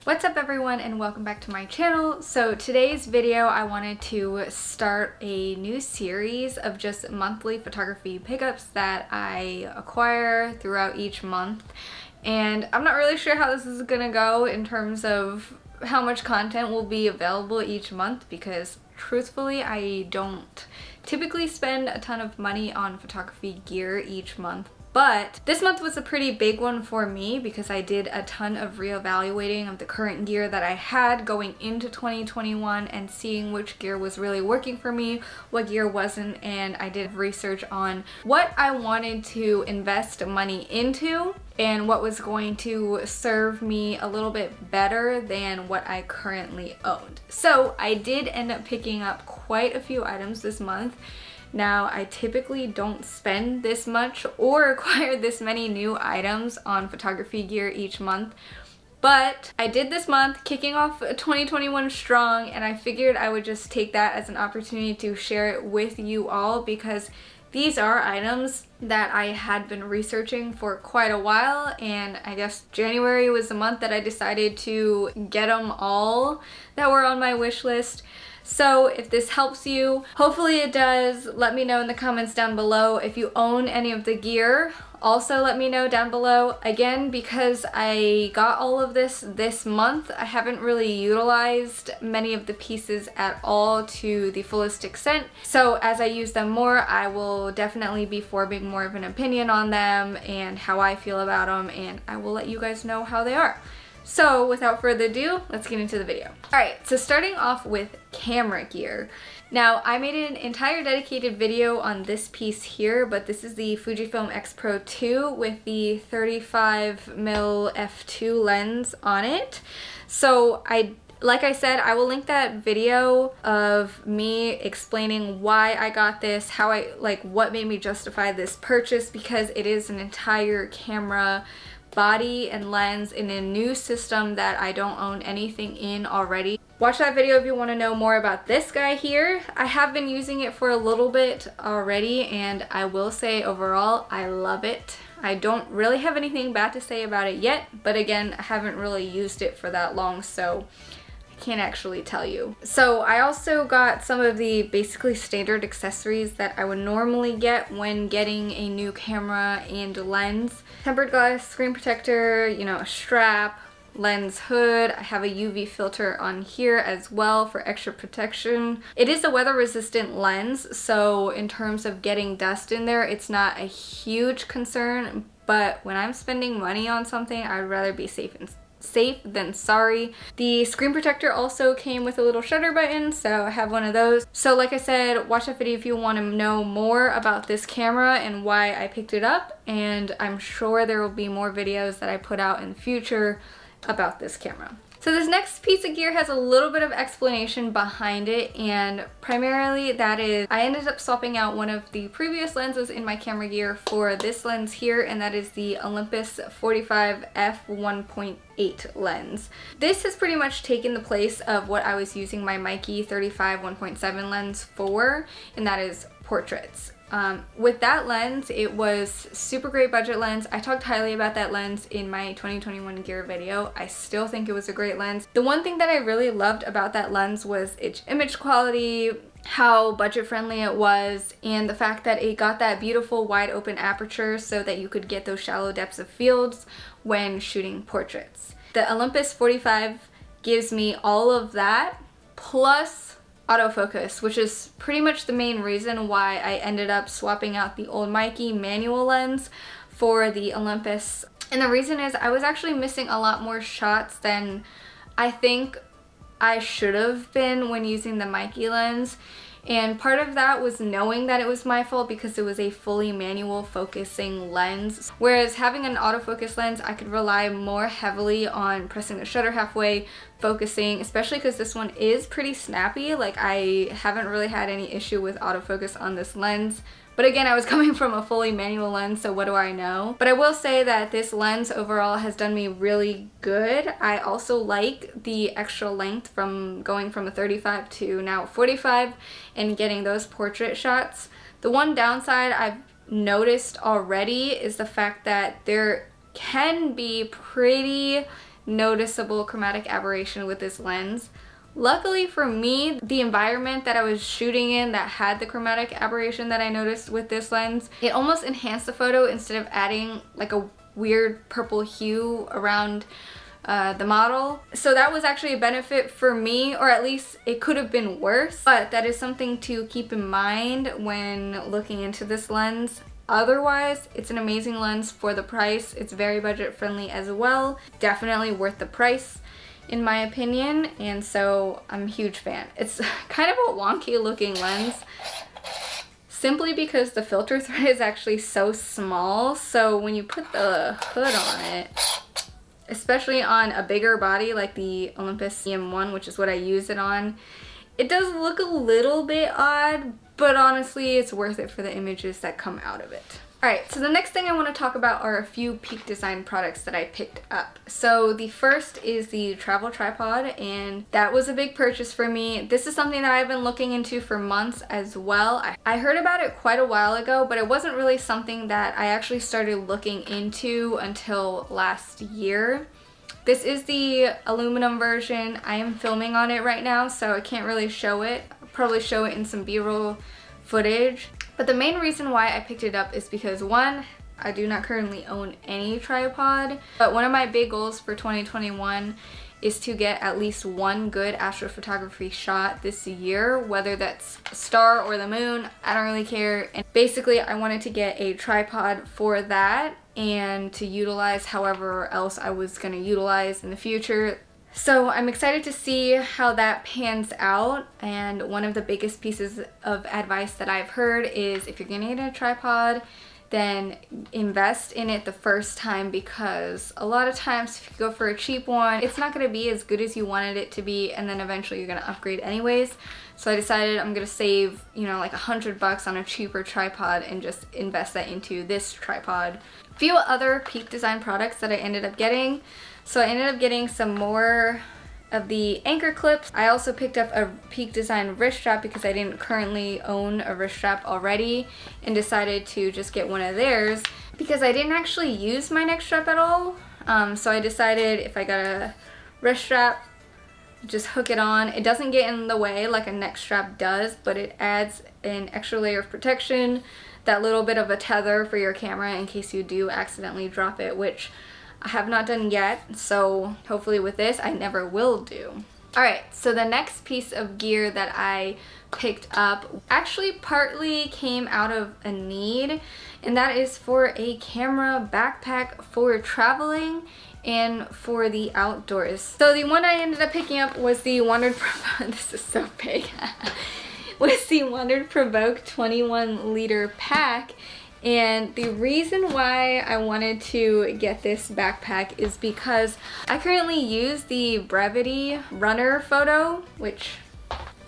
What's up everyone and welcome back to my channel. So today's video I wanted to start a new series of just monthly photography pickups that I acquire throughout each month. And I'm not really sure how this is gonna go in terms of how much content will be available each month because truthfully I don't typically spend a ton of money on photography gear each month. But this month was a pretty big one for me because I did a ton of reevaluating of the current gear that I had going into 2021 and seeing which gear was really working for me, what gear wasn't, and I did research on what I wanted to invest money into and what was going to serve me a little bit better than what I currently owned. So I did end up picking up quite a few items this month. Now, I typically don't spend this much or acquire this many new items on photography gear each month, but I did this month, kicking off 2021 strong, and I figured I would just take that as an opportunity to share it with you all because these are items that I had been researching for quite a while, and I guess January was the month that I decided to get them all that were on my wish list. So if this helps you, hopefully it does, let me know in the comments down below. If you own any of the gear, also let me know down below. Again, because I got all of this month, I haven't really utilized many of the pieces at all to the fullest extent. So as I use them more, I will definitely be forming more of an opinion on them and how I feel about them, and I will let you guys know how they are. So without further ado, let's get into the video. Alright, so starting off with camera gear. Now, I made an entire dedicated video on this piece here, but this is the Fujifilm X Pro 2 with the 35mm f2 lens on it. So like I said, I will link that video of me explaining why I got this, how what made me justify this purchase, because it is an entire camera body and lens in a new system that I don't own anything in already. Watch that video if you want to know more about this guy here. I have been using it for a little bit already, and I will say overall I love it. I don't really have anything bad to say about it yet, but again, I haven't really used it for that long, so can't actually tell you. So I also got some of the basically standard accessories that I would normally get when getting a new camera and lens. Tempered glass screen protector, you know, a strap, lens hood. I have a UV filter on here as well for extra protection. It is a weather resistant lens, so in terms of getting dust in there, it's not a huge concern, but when I'm spending money on something, I'd rather be safe than sorry. The screen protector also came with a little shutter button, so I have one of those. So like I said, watch that video if you want to know more about this camera and why I picked it up, and I'm sure there will be more videos that I put out in the future about this camera. So this next piece of gear has a little bit of explanation behind it, and primarily that is I ended up swapping out one of the previous lenses in my camera gear for this lens here, and that is the Olympus 45 f1.8 lens. This has pretty much taken the place of what I was using my Mikey 35 1.7 lens for, and that is portraits. With that lens, it was super great budget lens. I talked highly about that lens in my 2021 gear video. I still think it was a great lens. The one thing that I really loved about that lens was its image quality, how budget friendly it was, and the fact that it got that beautiful wide open aperture so that you could get those shallow depths of fields when shooting portraits. The Olympus 45 gives me all of that plus autofocus, which is pretty much the main reason why I ended up swapping out the old Mikey manual lens for the Olympus. And the reason is I was actually missing a lot more shots than I think I should have been when using the Mikey lens. And part of that was knowing that it was my fault because it was a fully manual focusing lens. Whereas having an autofocus lens, I could rely more heavily on pressing the shutter halfway, focusing, especially because this one is pretty snappy. Like, I haven't really had any issue with autofocus on this lens. But again, I was coming from a fully manual lens, so what do I know? But I will say that this lens overall has done me really good. I also like the extra length from going from a 35 to now a 45 and getting those portrait shots. The one downside I've noticed already is the fact that there can be pretty noticeable chromatic aberration with this lens. Luckily for me, the environment that I was shooting in that had the chromatic aberration that I noticed with this lens, it almost enhanced the photo instead of adding like a weird purple hue around the model. So that was actually a benefit for me, or at least it could have been worse, but that is something to keep in mind when looking into this lens. Otherwise, it's an amazing lens for the price. It's very budget friendly as well. Definitely worth the price in my opinion, and so I'm a huge fan. It's kind of a wonky looking lens simply because the filter thread is actually so small, so when you put the hood on it, especially on a bigger body like the Olympus CM1, which is what I use it on, it does look a little bit odd, but honestly it's worth it for the images that come out of it. Alright, so the next thing I want to talk about are a few Peak Design products that I picked up. So the first is the travel tripod, and that was a big purchase for me. This is something that I've been looking into for months as well. I heard about it quite a while ago, but it wasn't really something that I actually started looking into until last year. This is the aluminum version. I am filming on it right now, so I can't really show it. I'll probably show it in some B-roll footage. But the main reason why I picked it up is because, one, I do not currently own any tripod, but one of my big goals for 2021 is to get at least one good astrophotography shot this year, whether that's a star or the moon, I don't really care. And basically I wanted to get a tripod for that and to utilize however else I was going to utilize in the future. So I'm excited to see how that pans out, and one of the biggest pieces of advice that I've heard is if you're gonna get a tripod, then invest in it the first time, because a lot of times if you go for a cheap one, it's not gonna be as good as you wanted it to be, and then eventually you're gonna upgrade anyways. So I decided I'm gonna save, you know, like $100 on a cheaper tripod and just invest that into this tripod. A few other Peak Design products that I ended up getting. So I ended up getting some more of the anchor clips. I also picked up a Peak Design wrist strap because I didn't currently own a wrist strap already, and decided to just get one of theirs because I didn't actually use my neck strap at all. So I decided if I got a wrist strap, just hook it on. It doesn't get in the way like a neck strap does, but it adds an extra layer of protection, that little bit of a tether for your camera in case you do accidentally drop it, which I have not done yet, so hopefully with this I never will do. Alright, so the next piece of gear that I picked up actually partly came out of a need, and that is for a camera backpack for traveling and for the outdoors. So the one I ended up picking up was the Wandrd Prvke, this is so big, was the Wandrd Prvke 21 liter pack. And the reason why I wanted to get this backpack is because I currently use the Brevity Runner Photo, which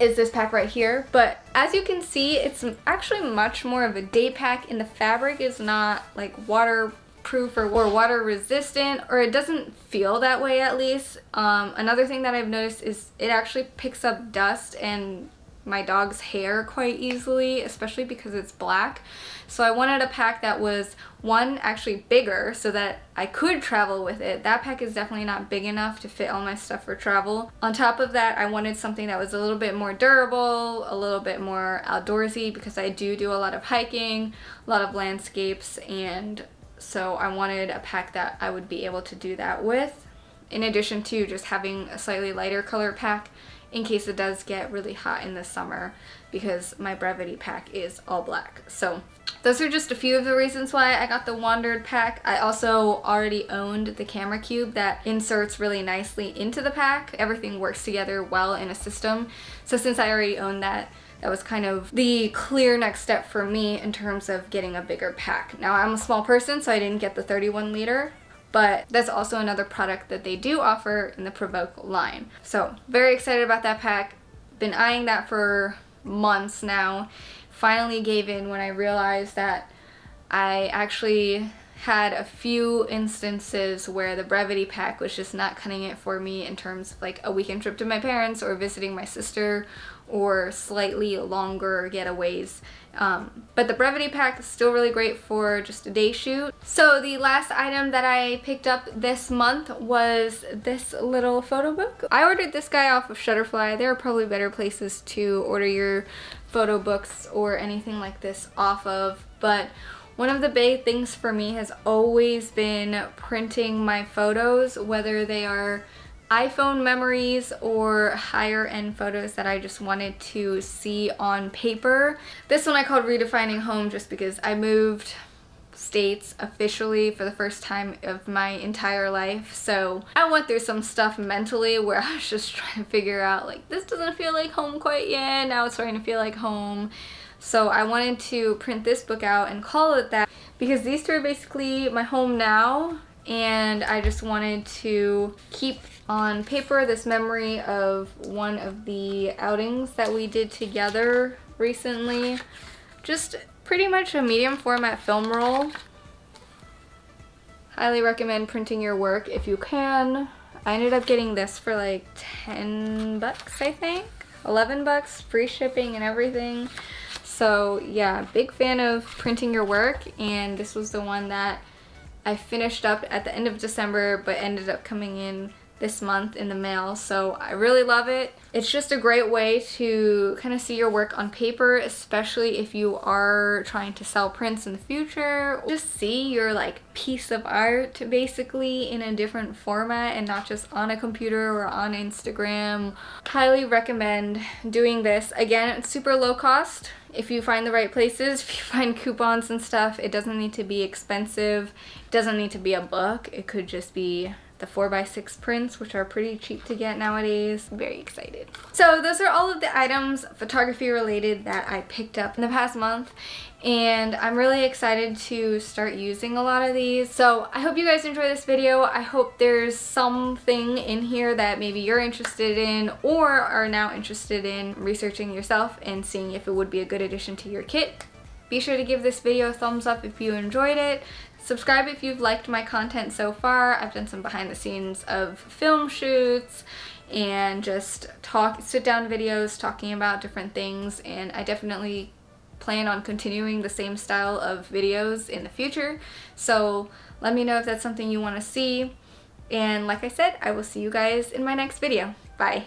is this pack right here. But as you can see, it's actually much more of a day pack, and the fabric is not like waterproof or water resistant, or it doesn't feel that way at least. Another thing that I've noticed is it actually picks up dust and my dog's hair quite easily, especially because it's black. So I wanted a pack that was, one, actually bigger so that I could travel with it. That pack is definitely not big enough to fit all my stuff for travel. On top of that, I wanted something that was a little bit more durable, a little bit more outdoorsy, because I do a lot of hiking, a lot of landscapes, and so I wanted a pack that I would be able to do that with, in addition to just having a slightly lighter color pack in case it does get really hot in the summer, because my Brevity pack is all black. So those are just a few of the reasons why I got the Wandrd pack. I also already owned the camera cube that inserts really nicely into the pack. Everything works together well in a system. So since I already owned that, that was kind of the clear next step for me in terms of getting a bigger pack. Now I'm a small person, so I didn't get the 31 liter. But that's also another product that they do offer in the Prvke line. So very excited about that pack. Been eyeing that for months now. Finally gave in when I realized that I actually had a few instances where the brevity pack was just not cutting it for me in terms of like a weekend trip to my parents or visiting my sister or slightly longer getaways. But the brevity pack is still really great for just a day shoot. So the last item that I picked up this month was this little photo book. I ordered this guy off of Shutterfly. There are probably better places to order your photo books or anything like this off of, but one of the big things for me has always been printing my photos, whether they are iPhone memories or higher end photos that I just wanted to see on paper. This one I called Redefining Home just because I moved states officially for the first time of my entire life. So I went through some stuff mentally where I was just trying to figure out like, this doesn't feel like home quite yet, now it's starting to feel like home. So I wanted to print this book out and call it that because these two are basically my home now, and I just wanted to keep on paper this memory of one of the outings that we did together recently. Just pretty much a medium format film roll. Highly recommend printing your work if you can. I ended up getting this for like 10 bucks, I think. 11 bucks, free shipping and everything. So yeah, big fan of printing your work, and this was the one that I finished up at the end of December but ended up coming in this month in the mail, so I really love it. It's just a great way to kind of see your work on paper, especially if you are trying to sell prints in the future. Just see your like piece of art basically in a different format and not just on a computer or on Instagram. Highly recommend doing this. Again, it's super low cost if you find the right places, if you find coupons and stuff. It doesn't need to be expensive. It doesn't need to be a book. It could just be the 4x6 prints, which are pretty cheap to get nowadays. I'm very excited. So those are all of the items photography related that I picked up in the past month, and I'm really excited to start using a lot of these. So I hope you guys enjoy this video. I hope there's something in here that maybe you're interested in or are now interested in researching yourself and seeing if it would be a good addition to your kit. Be sure to give this video a thumbs up if you enjoyed it. Subscribe if you've liked my content so far. I've done some behind the scenes of film shoots and just sit down videos talking about different things, and I definitely plan on continuing the same style of videos in the future. So let me know if that's something you want to see, and like I said, I will see you guys in my next video. Bye.